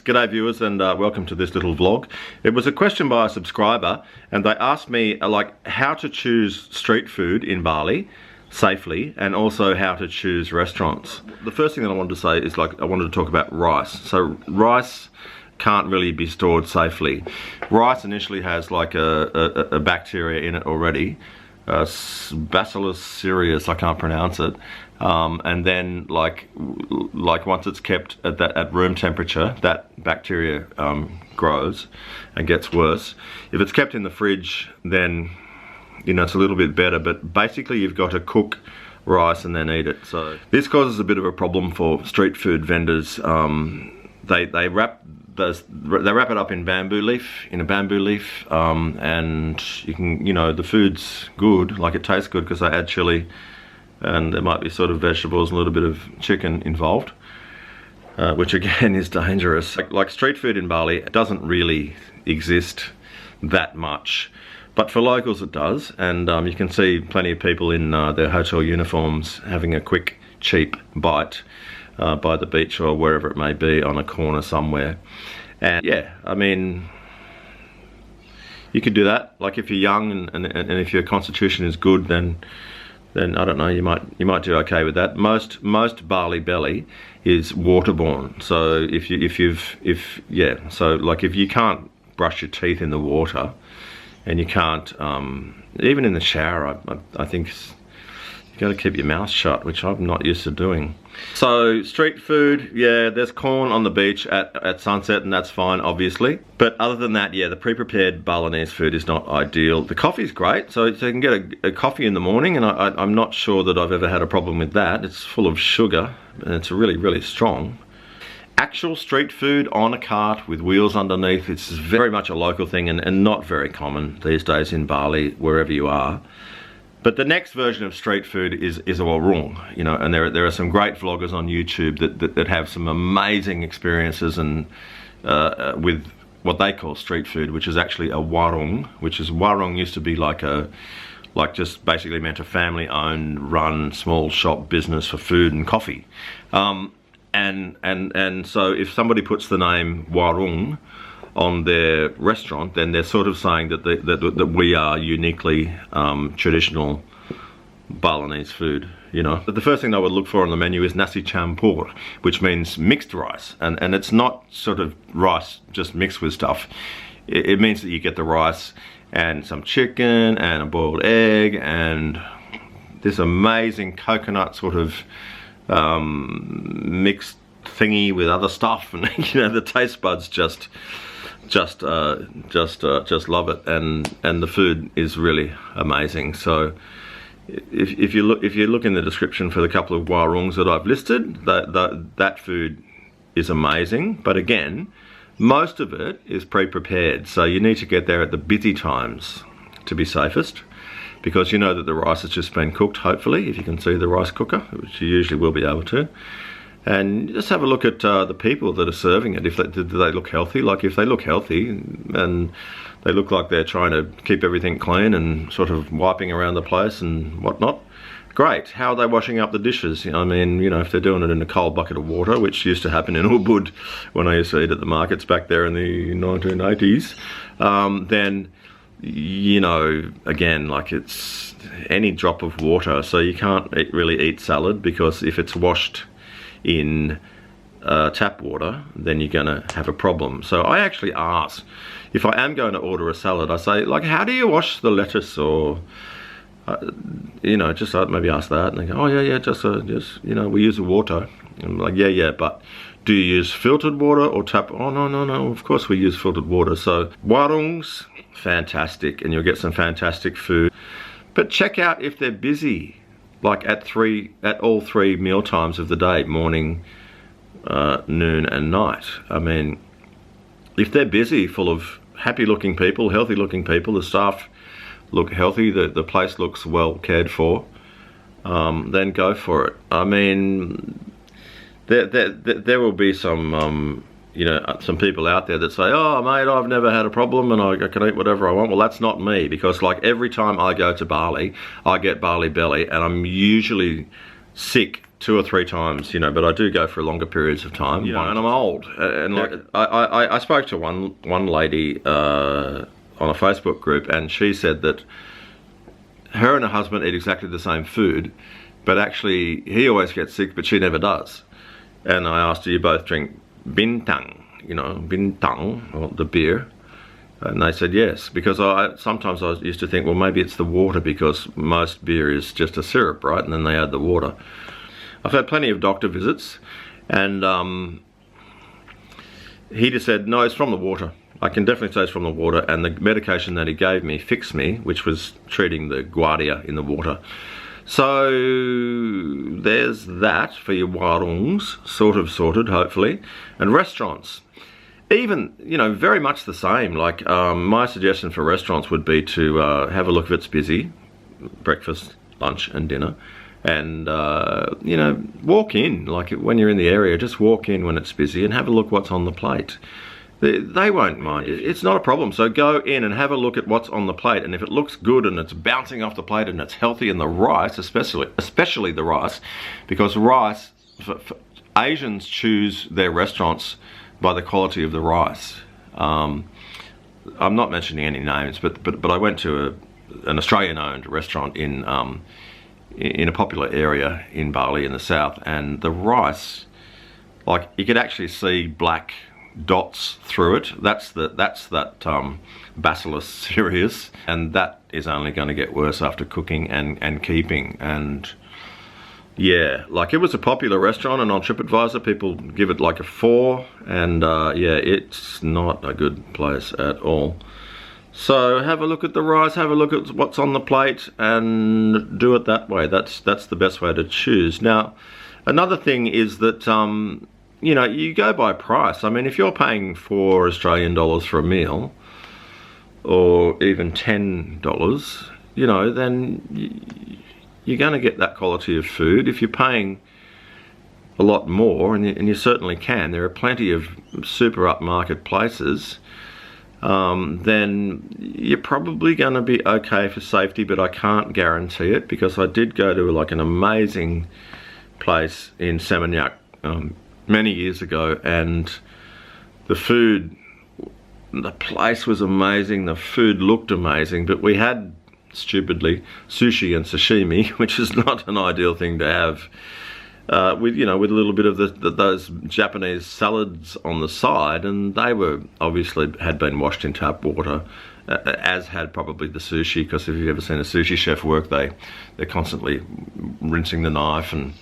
G'day viewers, and welcome to this little vlog. It was a question by a subscriber, and they asked me like how to choose street food in Bali safely, and also how to choose restaurants. The first thing that I wanted to say is like I wanted to talk about rice. So rice can't really be stored safely. Rice initially has like a bacteria in it already, Bacillus cereus, I can't pronounce it. And then like once it's kept at room temperature, that bacteria grows and gets worse. If it's kept in the fridge, then you know it's a little bit better, but basically you've got to cook rice and then eat it. So this causes a bit of a problem for street food vendors. They wrap it up in a bamboo leaf, and you can, you know, the food's good, like it tastes good because they add chili, and there might be sort of vegetables and a little bit of chicken involved, which again is dangerous. Like street food in Bali, it doesn't really exist that much, but for locals it does, and you can see plenty of people in their hotel uniforms having a quick, cheap bite by the beach or wherever it may be on a corner somewhere. And yeah, I mean, you could do that. Like if you're young and if your constitution is good, then I don't know, you might do okay with that. Most Bali belly is waterborne. So if you can't brush your teeth in the water, and you can't even in the shower, I think you got to keep your mouth shut, which I'm not used to doing. So street food, yeah, there's corn on the beach at sunset, and that's fine, obviously. But other than that, yeah, the pre-prepared Balinese food is not ideal. The coffee's great, so you can get a coffee in the morning, and I'm not sure that I've ever had a problem with that. It's full of sugar, and it's really, really strong. Actual street food on a cart with wheels underneath, it's very much a local thing and not very common these days in Bali, wherever you are. But the next version of street food is a warung, you know, and there are some great vloggers on YouTube that have some amazing experiences and with what they call street food, which is actually a warung, warung used to be like just basically meant a family-owned, run, small shop business for food and coffee. And so if somebody puts the name warung on their restaurant, then they're sort of saying that we are uniquely traditional Balinese food, you know. But the first thing I would look for on the menu is Nasi Campur, which means mixed rice, and it's not sort of rice just mixed with stuff. It means that you get the rice and some chicken and a boiled egg and this amazing coconut sort of mixed thingy with other stuff, and you know, the taste buds just love it, and the food is really amazing. So if you look in the description for the couple of warungs that I've listed, that food is amazing, but again, most of it is pre-prepared, so you need to get there at the busy times to be safest, because you know that the rice has just been cooked, hopefully, if you can see the rice cooker, which you usually will be able to. And just have a look at the people that are serving it. Do they look healthy? Like if they look healthy and they look like they're trying to keep everything clean and sort of wiping around the place and whatnot, great. How are they washing up the dishes? I mean, you know, if they're doing it in a cold bucket of water, which used to happen in Ubud when I used to eat at the markets back there in the 1980s, then, you know, again, like it's any drop of water. So you can't really eat salad, because if it's washed in tap water, then you're gonna have a problem. So I actually ask, if I am going to order a salad, I say, like, how do you wash the lettuce? Or you know, just maybe ask that, and they go, oh yeah, just you know, we use the water. And I'm like, yeah, but do you use filtered water or tap? Oh no, of course we use filtered water. So warungs, fantastic, and you'll get some fantastic food. But check out if they're busy, like at all three meal times of the day, morning, noon and night. I mean, if they're busy, full of happy looking people, healthy looking people, the staff look healthy, the place looks well cared for, then go for it. I mean, there will be some you know, some people out there that say, oh mate, I've never had a problem and I can eat whatever I want. Well, that's not me, because like every time I go to Bali, I get Bali belly, and I'm usually sick 2 or 3 times, you know, but I do go for longer periods of time, you know, and I'm old. And like, I spoke to one lady on a Facebook group, and she said that her and her husband eat exactly the same food, but actually he always gets sick, but she never does. And I asked, do you both drink bintang, you know, bintang, or the beer? And they said yes, because sometimes I used to think, well, maybe it's the water, because most beer is just a syrup, right? And then they add the water. I've had plenty of doctor visits, and he just said, no, it's from the water. I can definitely say it's from the water, and the medication that he gave me fixed me, which was treating the guardia in the water. So there's that for your warungs, sort of sorted, hopefully. And restaurants, even, you know, very much the same. Like, my suggestion for restaurants would be to have a look if it's busy, breakfast, lunch and dinner, and you know, walk in. Like, when you're in the area, just walk in when it's busy and have a look what's on the plate. They won't mind it. It's not a problem. So go in and have a look at what's on the plate, and if it looks good and it's bouncing off the plate and it's healthy, and the rice, especially the rice, because rice, Asians choose their restaurants by the quality of the rice. I'm not mentioning any names, but I went to an Australian-owned restaurant in a popular area in Bali in the south, and the rice, like, you could actually see black dots through it. That's that Bacillus cereus, and that is only going to get worse after cooking and keeping. And yeah, like, it was a popular restaurant, and on TripAdvisor people give it like a 4, and yeah, it's not a good place at all. So have a look at the rice, have a look at what's on the plate, and do it that way. That's the best way to choose. Now, another thing is that you know, you go by price. I mean, if you're paying $4 Australian for a meal, or even $10, you know, then you're going to get that quality of food. If you're paying a lot more, and you certainly can, there are plenty of super upmarket places, then you're probably going to be okay for safety, but I can't guarantee it, because I did go to like an amazing place in Seminyak many years ago, and the food, the place was amazing, the food looked amazing, but we had, stupidly, sushi and sashimi, which is not an ideal thing to have, with, you know, with a little bit of those Japanese salads on the side, and they were obviously had been washed in tap water, as had probably the sushi, because if you've ever seen a sushi chef work, they're constantly rinsing the knife and,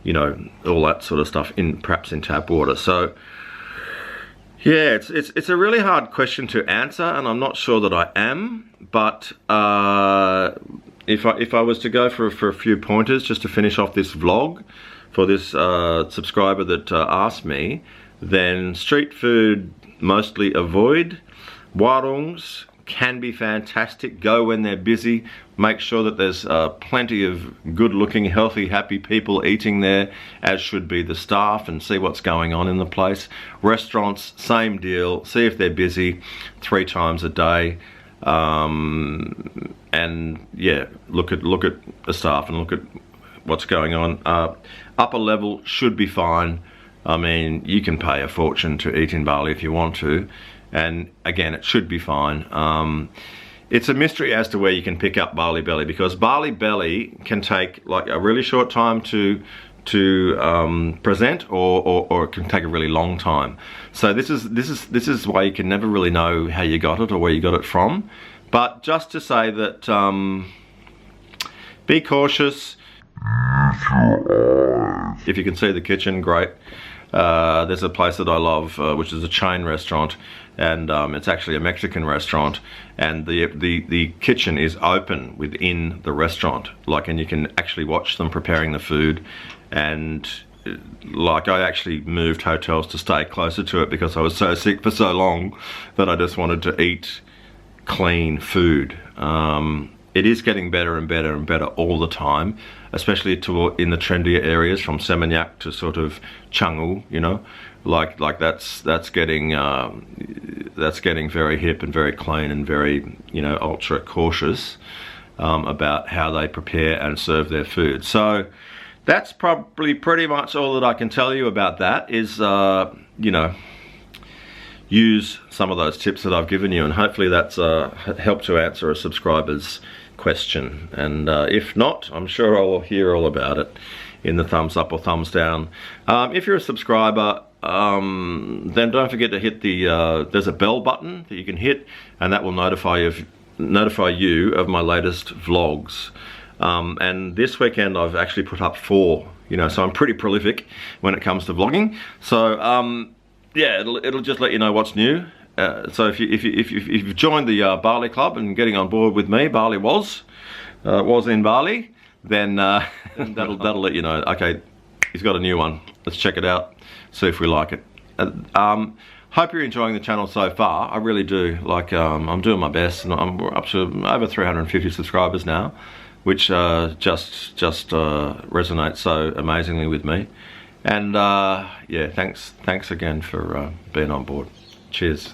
you know, all that sort of stuff perhaps in tap water. So yeah, it's a really hard question to answer, and I'm not sure that I am. But if I was to go for a few pointers just to finish off this vlog for this subscriber that asked me, then street food mostly avoid. Warungs can be fantastic. Go when they're busy. Make sure that there's plenty of good-looking, healthy, happy people eating there, as should be the staff, and see what's going on in the place. Restaurants, same deal. See if they're busy 3 times a day, and yeah, look at the staff and look at what's going on. Upper level should be fine. I mean, you can pay a fortune to eat in Bali if you want to, and again, it should be fine. It's a mystery as to where you can pick up Bali Belly, because Bali Belly can take like a really short time to present, or it can take a really long time. So this is why you can never really know how you got it or where you got it from. But just to say that be cautious. If you can see the kitchen, great. There's a place that I love, which is a chain restaurant, and it's actually a Mexican restaurant, and the kitchen is open within the restaurant, like, and you can actually watch them preparing the food. And like, I actually moved hotels to stay closer to it because I was so sick for so long that I just wanted to eat clean food. It is getting better and better and better all the time, especially in the trendier areas from Seminyak to sort of Canggu, you know, like that's getting very hip and very clean and very, you know, ultra cautious about how they prepare and serve their food. So that's probably pretty much all that I can tell you about that. Is you know, use some of those tips that I've given you, and hopefully that's helped to answer a subscriber's question. And if not, I'm sure I'll hear all about it in the thumbs up or thumbs down. If you're a subscriber, then don't forget to hit the there's a bell button that you can hit, and that will notify you of my latest vlogs. And this weekend I've actually put up 4, you know, so I'm pretty prolific when it comes to vlogging. So yeah, it'll just let you know what's new. So if you've joined the Bali club and getting on board with me, Bali was in Bali, then that'll let you know. Okay, he's got a new one. Let's check it out. See if we like it. Hope you're enjoying the channel so far. I really do. Like, I'm doing my best, and I'm up to over 350 subscribers now, which just resonates so amazingly with me. And yeah, thanks again for being on board. Cheers.